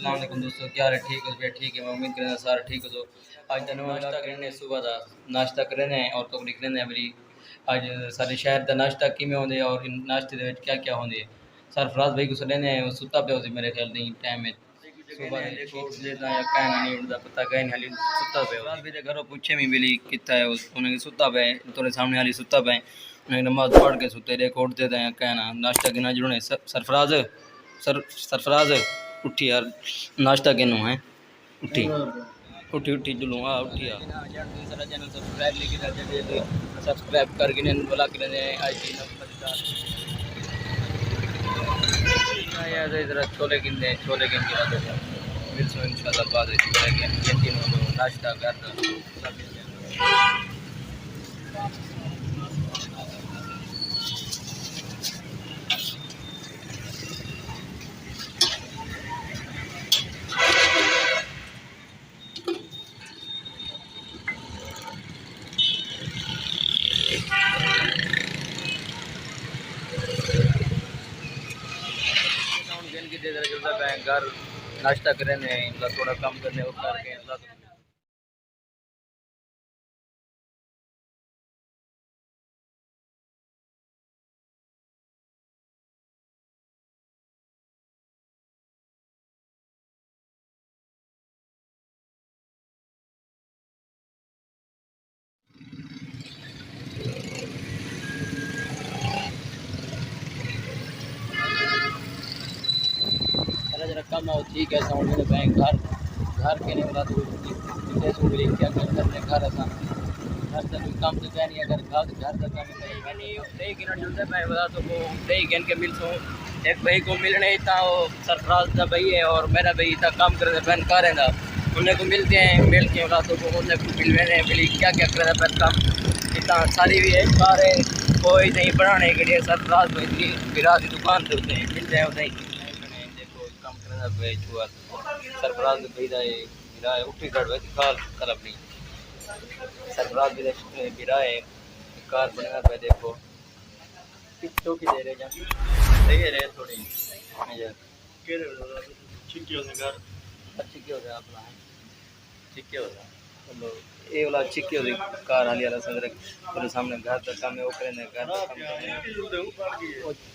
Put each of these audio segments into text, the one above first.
अस्सलाम वालेकुम दोस्तों, क्या हाल है? ठीक हो? ठीक है, मैं उम्मीद करना सारा ठीक हो। आज तनु नाश्ता करने सुबह का नाश्ता करने और तो निकलने मेरी आज सारे शहर का नाश्ता किमें होंगे और इन नाश्ते के क्या क्या होंगे सरफराज भाई को लेने वो सुता पे होते मेरे ख्याल नहीं टाइम में सुबह देखो उठ लेता या कहना नहीं उठता पता कहीं हाली सुता पे रात भी घरों पूछे में मिली कितना है उन्हें सुता पे थोड़े सामने हाली सुता पे उन्हें नमाज पढ़ के सुते देखो उठते थे या कहना नाश्ता गिना जुड़ने सरफराज सरफराज उठी यार नाश्ता किनू है उठी उठी उठी जुलूँ हाँ उठी यार दूसरा चैनल सब्सक्राइब लेके सब्सक्राइब करके ने बोला कि ने आई थी यार इधर छोले गिन के बाद मिलसो इंशाल्लाह बाद छोले गिन नाश्ता कर घर नाश्ता करने मतलब थोड़ा कम करने वो करके जरा कम हो ठीक है साउंड में बैंक घर घर के नहीं बता तो क्या करने घर ऐसा घर का कोई काम तो क्या नहीं अगर घर का काम नहीं गिन जुलते मैं बता तो वो नहीं गिन के मिल सो एक भाई को मिलने था वो सरफराज का भाई है और मेरा भाई था काम करने पैन का रहेगा उन्हें को मिलते हैं मिल के बता तो वो उन्हें को मिलने मिली क्या क्या करे पैन काम इतना सारी भी है सारे कोई नहीं बढ़ाने के लिए सरफराज भाई की बिरा की दुकान पे होते हैं मिल जाए उन्हें सरफराज बिरा है उठी चढ़ कार कल अपनी सरफराज बिरा है कार बनेगा पे देखो पिछो की दे रहे जन सही है थोड़ी छिक्की हो घर छिक्की हो गया अपना छिक्की हो गया चलो ये वाला छिक्की हो गई कार वाली वाला सदर पूरे सामने घर तक काम है वो करें घर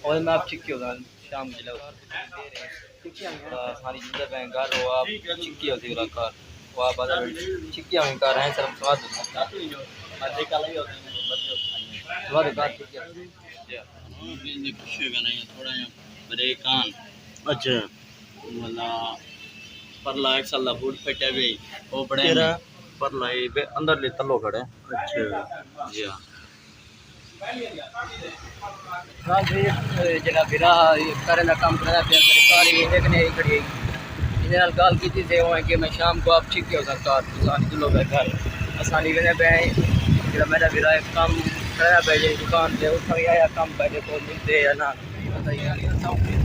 और मैं आप छिक्की होगा शाम जिला सारी चीज़ें पे घर हो आप चिक्की होती है कार वो आप बाजार चिक्की हमें कार हैं सर स्वाद कान अच्छा मतलब परला एक साल बूट फटे भी वो बड़े परला अंदर ले तलो खड़े अच्छा जी हाँ जरा बिरा करे काम करना सरकार ये खड़ी इन गल की थी वो है कि मैं शाम को आप ठीक हो सरकार आसानी किलो पे घर आसानी वेने पे जरा मेरा बिरा एक काम करना पे दुकान से उठ आया काम पहले तो मिलते या ना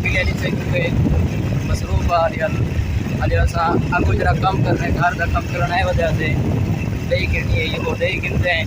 बिरयानी से मसरूफ आ रहा आपको जरा कम करने घर का कम करना है वजह से दही गिरनी है ये वो दही गिरते हैं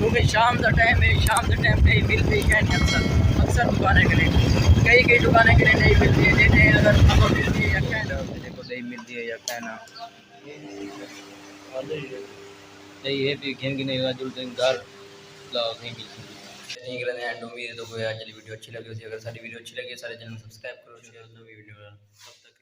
क्योंकि शाम का टाइम है शाम के टाइम पे मिल भी है अक्सर अक्सर दुकानें के लिए कई दुकानें के लिए नहीं मिलती है देते हैं अगर हमको मिलती है या कहना देखो नहीं मिलती है या कहना ये भी गेम की नहीं जुल घर लाओ कहीं भी ठीक रहने एंड उम्मीद है तो कोई आज वाली वीडियो अच्छी लगी होगी। अगर सारी वीडियो अच्छी लगी सारे चैनल सब्सक्राइब करो, शेयर नवी वीडियो तब तक